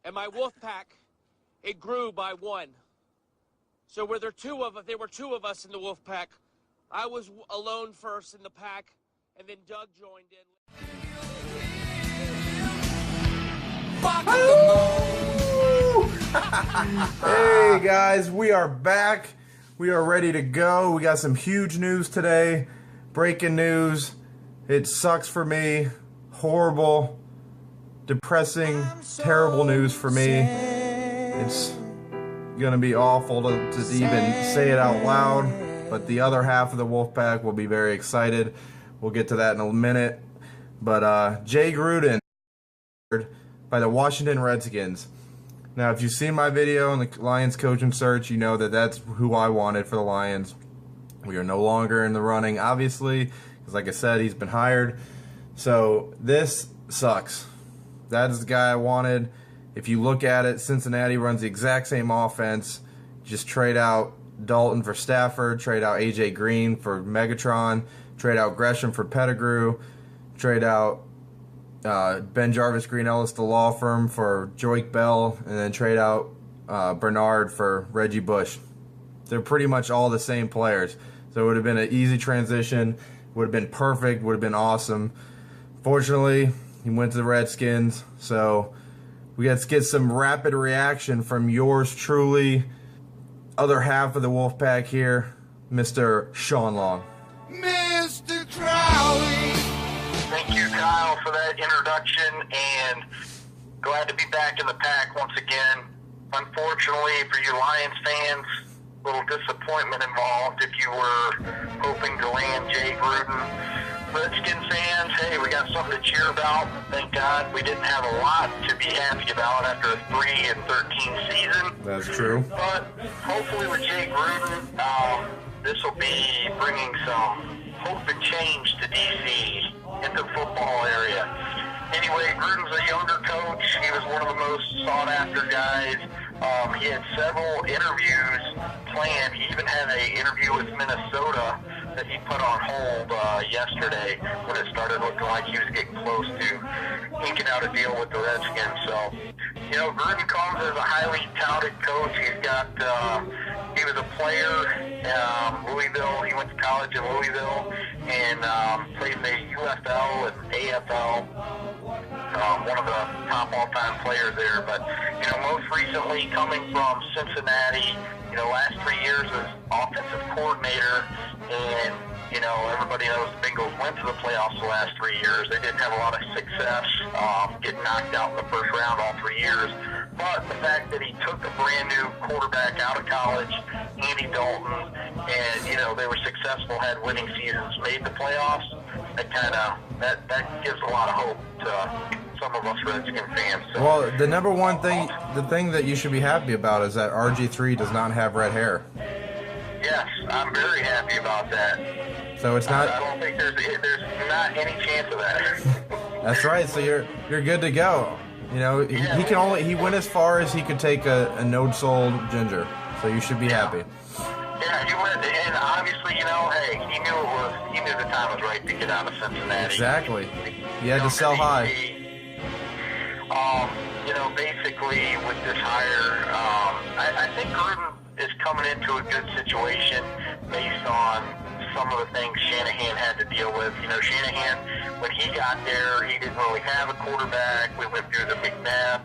and my wolf pack, it grew by one. So there were two of us in the wolf pack. I was alone first in the pack, and then Doug joined in. Hey guys, we are back. We are ready to go. We got some huge news today. Breaking news. It sucks for me. Horrible, depressing, terrible news for me. It's gonna be awful to even say it out loud, but the other half of the Wolfpack will be very excited. We'll get to that in a minute. But Jay Gruden by the Washington Redskins. Now, if you've seen my video on the Lions coaching search, you know that that's who I wanted for the Lions. We are no longer in the running, obviously, because like I said, he's been hired. So this sucks. That is the guy I wanted. If you look at it, Cincinnati runs the exact same offense. Just trade out Dalton for Stafford, trade out A.J. Green for Megatron, trade out Gresham for Pettigrew, trade out Ben Jarvis Green Ellis, the law firm, for Joique Bell, and then trade out Bernard for Reggie Bush. They're pretty much all the same players. So it would have been an easy transition, would have been perfect, would have been awesome. Fortunately, he went to the Redskins, so we got to get some rapid reaction from yours truly, other half of the Wolfpack here, Mr. Sean Long. Mr. Crowley. Thank you, Kyle, for that introduction, and glad to be back in the pack once again. Unfortunately, for you Lions fans, a little disappointment involved if you were hoping to land Jay Gruden. Redskins fans, hey, we got something to cheer about. Thank God we didn't have a lot to be happy about after a 3-13 season. That's true. But hopefully with Jay Gruden, this will be bringing some hope and change to D.C. in the football area. Anyway, Gruden's a younger coach. He was one of the most sought-after guys. He had several interviews planned. He even had an interview with Minnesota that he put on hold yesterday when it started looking like he was getting close to inking out a deal with the Redskins. So, you know, Gruden comes as a highly touted coach. He's got, he was a player in Louisville. He went to college in Louisville and played in the UFL and AFL. One of the top all-time players there. But, you know, most recently coming from Cincinnati, you know, last 3 years as offensive coordinator, and, you know, everybody knows the Bengals went to the playoffs the last 3 years. They didn't have a lot of success, getting knocked out in the first round all 3 years. But the fact that he took a brand new quarterback out of college, Andy Dalton, and, you know, they were successful, had winning seasons, made the playoffs, that gives a lot of hope to some of us Redskin fans. So, well, the number one thing, the thing that you should be happy about is that RG3 does not have red hair. Yes, I'm very happy about that. So it's not. I don't think there's not any chance of that. That's right. So you're good to go. You know, he went as far as he could take a no-soul ginger. So you should be happy. Yeah, he went, and obviously, you know, hey, he knew the time was right to get out of Cincinnati. Exactly. He had to sell high. You know, basically with this hire, I think Gruden is coming into a good situation based on some of the things Shanahan had to deal with. You know, Shanahan, when he got there, he didn't really have a quarterback. We went through the McNabb,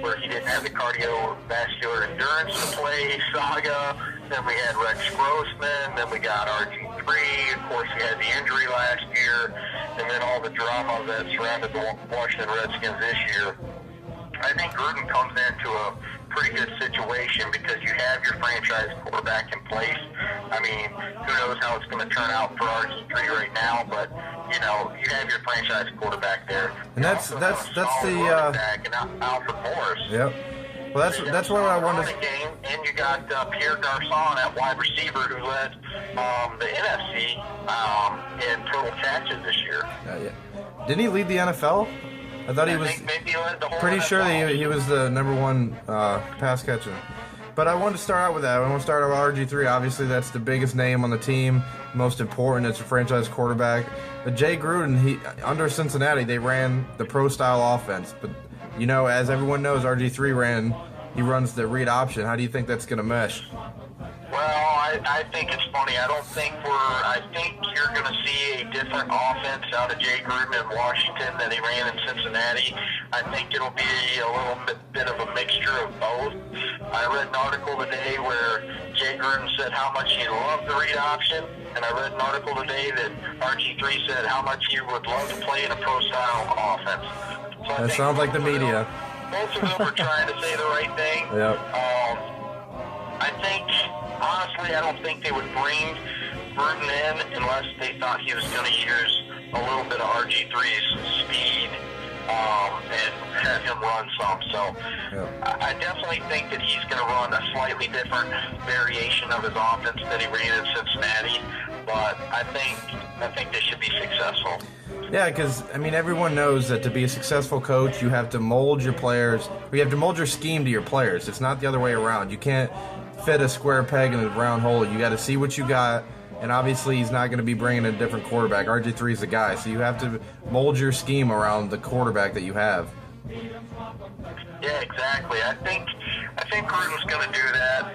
where he didn't have the cardiovascular endurance to play saga. Then we had Rex Grossman. Then we got RG3. Of course, he had the injury last year. And then all the drama that surrounded the Washington Redskins this year. I think Gruden comes into a pretty good situation because you have your franchise quarterback in place. I mean, who knows how it's going to turn out for RG3 right now, but, you know, you have your franchise quarterback there. And that's the and Alfred Morris. Yep. Well, that's what I wanted to. Game, and you got Pierre Garçon at wide receiver who led the NFC in total catches this year. Yeah. Didn't he lead the NFL? I thought he was. Maybe he led the whole pretty NFL. sure that he was the number one pass catcher. But I wanted to start out with that. I want to start out with RG3. Obviously, that's the biggest name on the team, most important. It's a franchise quarterback. But Jay Gruden, under Cincinnati, they ran the pro-style offense. But, you know, as everyone knows, RG3 he runs the read option. How do you think that's going to mesh? Well, I think it's funny. I think you're going to see a different offense out of Jay Gruden in Washington than he ran in Cincinnati. I think it'll be a little bit of a mixture of both. I read an article today where Jay Gruden said how much he loved the read option, and I read an article today that RG3 said how much he would love to play in a pro-style offense. So that sounds like the media. Both of them are trying to say the right thing. Yep. I think, honestly, I don't think they would bring Gruden in unless they thought he was going to use a little bit of RG3's speed and have him run some. So yep. I definitely think that he's going to run a slightly different variation of his offense that he ran in Cincinnati. But I think they should be successful. Yeah, because, I mean, everyone knows that to be a successful coach, you have to mold your players, or you have to mold your scheme to your players. It's not the other way around. You can't fit a square peg in a round hole. You got to see what you got, and obviously he's not going to be bringing a different quarterback. RG3 is the guy, so you have to mold your scheme around the quarterback that you have. Yeah, exactly. I think Gruden's going to do that.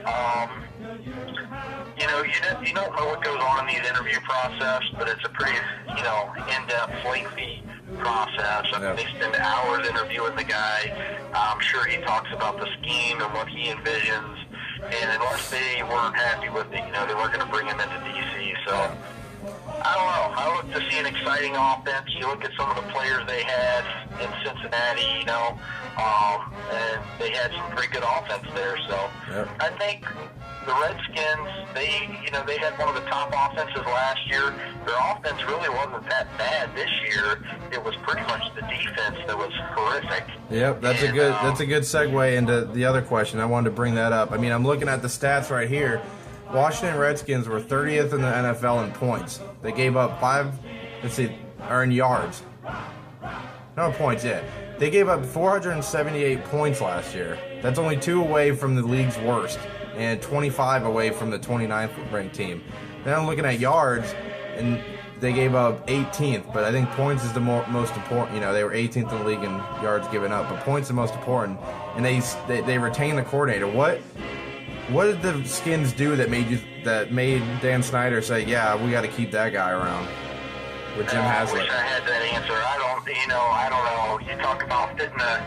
You know, you don't know what goes on in these interview process, but it's a pretty, in-depth, lengthy process. I mean, they spend hours interviewing the guy. I'm sure he talks about the scheme and what he envisions. And unless they weren't happy with it, they weren't going to bring him into D.C. So, I don't know. I look to see an exciting offense. You look at some of the players they had in Cincinnati, and they had some pretty good offense there. So, I think the Redskins, they had one of the top offenses last year. Their offense really wasn't that bad this year. It was pretty much the defense that was horrific. Yep, that's a good segue into the other question. I wanted to bring that up. I mean, I'm looking at the stats right here. Washington Redskins were 30th in the NFL in points. They gave up in yards. No points yet. They gave up 478 points last year. That's only 2 away from the league's worst, and 25 away from the 29th ranked team. Then I'm looking at yards, and they gave up 18th, but I think points is the most important. They were 18th in the league in yards given up, but points is the most important. And they retained the coordinator. What did the Skins do that made Dan Snyder say, yeah, we got to keep that guy around with Jim Haslett? I wish I had that answer. I don't know. You talk about fitting a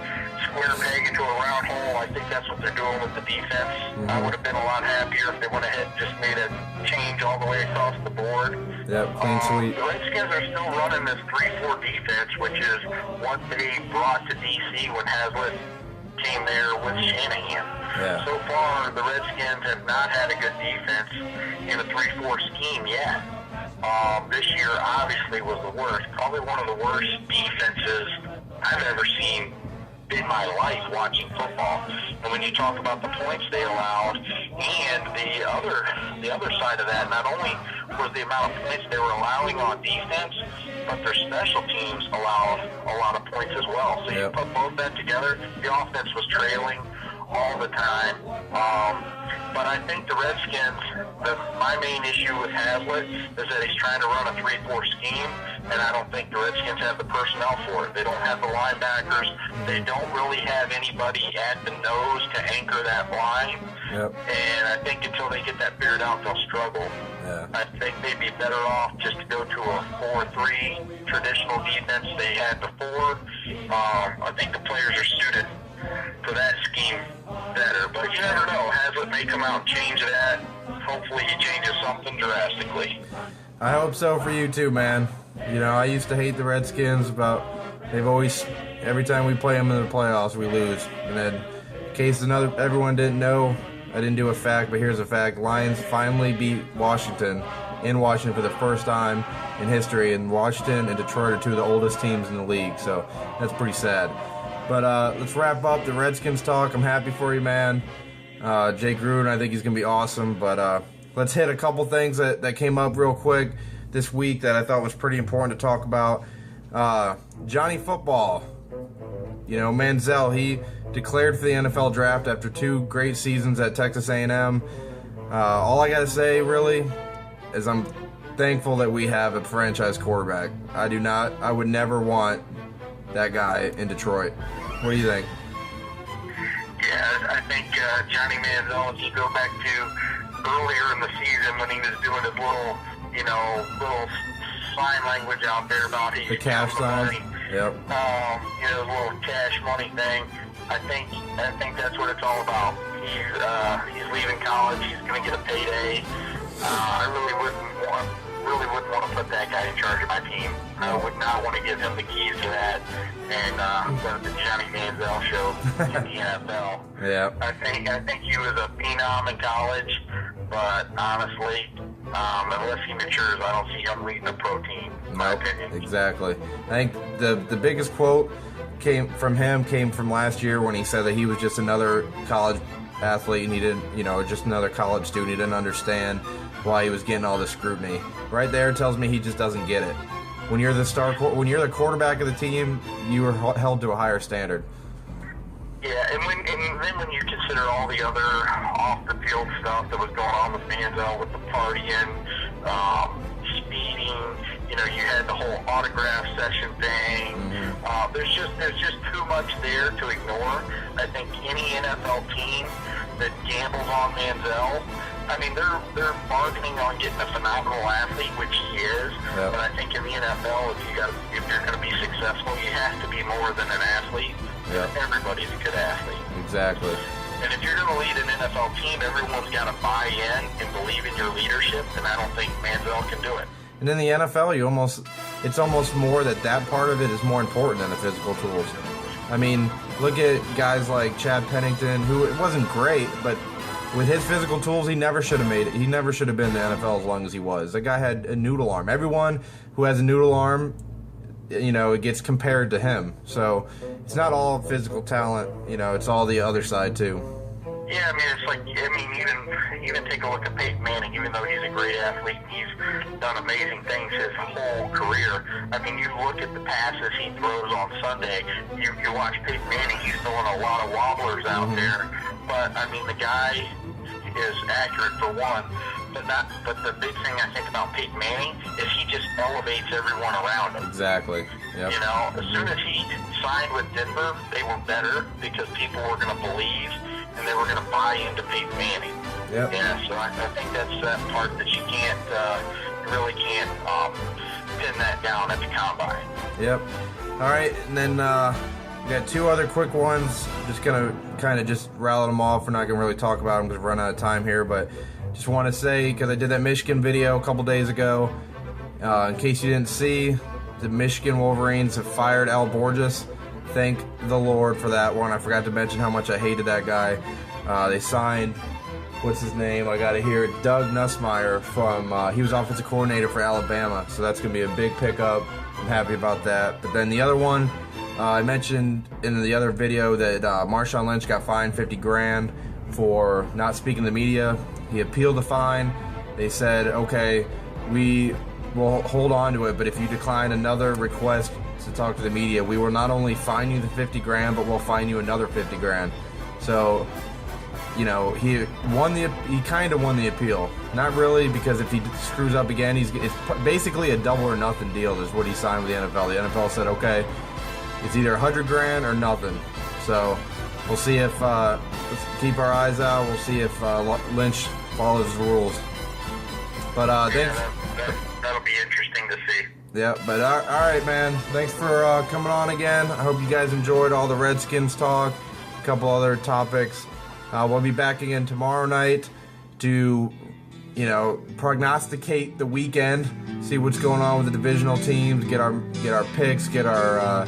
square peg into a round hole. I think that's what they're doing with the defense. Mm-hmm. I would have been a lot happier if they went ahead and just made a change all the way across the board. Yep, clean sweep. The Redskins are still running this 3-4 defense, which is what they brought to D.C. when Haslett came there with Shanahan. Yeah. So far, the Redskins have not had a good defense in a 3-4 scheme yet. This year obviously was the worst. Probably one of the worst defenses I've ever seen in my life watching football. And when you talk about the points they allowed, and the other side of that, not only was the amount of points they were allowing on defense, but their special teams allowed a lot of points as well. So you put both that together, the offense was trailing all the time. But I think the Redskins, my main issue with Haslett is that he's trying to run a 3-4 scheme, and I don't think the Redskins have the personnel for it. They don't have the linebackers. They don't really have anybody at the nose to anchor that line. Yep. And I think until they get that figured out, they'll struggle. Yeah. I think they'd be better off just to go to a 4-3 traditional defense they had before. I think the players are suited for that scheme better, but you never know. Haslett may come out and change that. Hopefully he changes something drastically. I hope so for you too, man. I used to hate the Redskins, but every time we play them in the playoffs, we lose. And then, in case everyone didn't know, I didn't do a fact, but here's a fact. Lions finally beat Washington in Washington for the first time in history, and Washington and Detroit are 2 of the oldest teams in the league, so that's pretty sad. But let's wrap up the Redskins talk. I'm happy for you, man. Jay Gruden, I think he's going to be awesome. But let's hit a couple things that came up real quick this week that I thought was pretty important to talk about. Johnny Football. You know, Manziel, he declared for the NFL draft after 2 great seasons at Texas A&M. All I got to say, really, is I'm thankful that we have a franchise quarterback. I would never want that guy in Detroit. What do you think? Yeah, I think Johnny Manziel, if you go back to earlier in the season when he was doing his little sign language out there about the cash sign. Yep. His little cash money thing. I think that's what it's all about. He's leaving college. He's going to get a payday. I really wouldn't want to put that guy in charge of my team. I would not want to give him the keys to that and the Johnny Manziel show in the NFL. Yeah. I think he was a phenom in college, but honestly, unless he matures, I don't see him leading a pro team. In my opinion. Exactly. I think the biggest quote came from last year when he said that he was just another college athlete and he didn't, just another college student. He didn't understand why he was getting all this scrutiny. Right there tells me he just doesn't get it. When you're the quarterback of the team, you are held to a higher standard. Yeah, and then when you consider all the other off-the-field stuff that was going on with Manziel, with the partying, speeding, you had the whole autograph session thing. Mm-hmm. There's just too much there to ignore. I think any NFL team that gambles on Manziel, I mean, they're bargaining on getting a phenomenal athlete, which he is. Yep. But I think in the NFL, if you're going to be successful, you have to be more than an athlete. Yep. Everybody's a good athlete. Exactly. And if you're going to lead an NFL team, everyone's got to buy in and believe in your leadership, and I don't think Manziel can do it. And in the NFL, it's almost more that part of it is more important than the physical tools. I mean, look at guys like Chad Pennington, who it wasn't great, but with his physical tools, he never should have made it. He never should have been in the NFL as long as he was. That guy had a noodle arm. Everyone who has a noodle arm, it gets compared to him. So it's not all physical talent. It's all the other side too. Yeah, I mean, even take a look at Peyton Manning. Even though he's a great athlete, and he's done amazing things his whole career. I mean, you look at the passes he throws on Sunday. You watch Peyton Manning; he's throwing a lot of wobblers out there. But I mean, the guy is accurate for one. But the big thing I think about Peyton Manning is he just elevates everyone around him. Exactly. Yep. As soon as he signed with Denver, they were better because people were going to believe and they were going to buy into Peyton Manning. Yep. Yeah, so I think that's that part that you really can't pin that down at the combine. Yep. All right, and then we got 2 other quick ones. Just going to kind of just rattle them off. We're not going to really talk about them because we're running out of time here, but just want to say, because I did that Michigan video a couple days ago, in case you didn't see, the Michigan Wolverines have fired Al Borges. Thank the Lord for that one. I forgot to mention how much I hated that guy. They signed, what's his name? I got to hear it. Doug Nussmeier he was offensive coordinator for Alabama, so that's going to be a big pickup. I'm happy about that. But then the other one, I mentioned in the other video that Marshawn Lynch got fined $50,000 for not speaking to the media. He appealed the fine. They said, okay, we will hold on to it, but if you decline another request to talk to the media, we will not only fine you the $50,000, but we'll fine you another $50,000. So, he kind of won the appeal. Not really, because if he screws up again, it's basically a double or nothing deal is what he signed with the NFL. The NFL said, okay, it's either $100,000 or nothing. So we'll see if, let's keep our eyes out. We'll see if Lynch follows the rules. But thanks. That'll be interesting to see. Yeah, but all right, man. Thanks for coming on again. I hope you guys enjoyed all the Redskins talk, a couple other topics. We'll be back again tomorrow night to, prognosticate the weekend, see what's going on with the divisional teams, get our picks, get our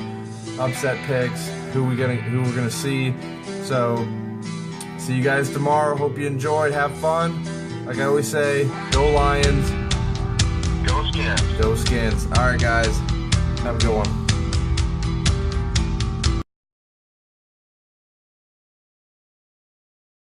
upset picks, who we're gonna see. So, see you guys tomorrow. Hope you enjoyed. Have fun. Like I always say, go Lions. Go Skins. Go Skins. All right, guys. Have a good one.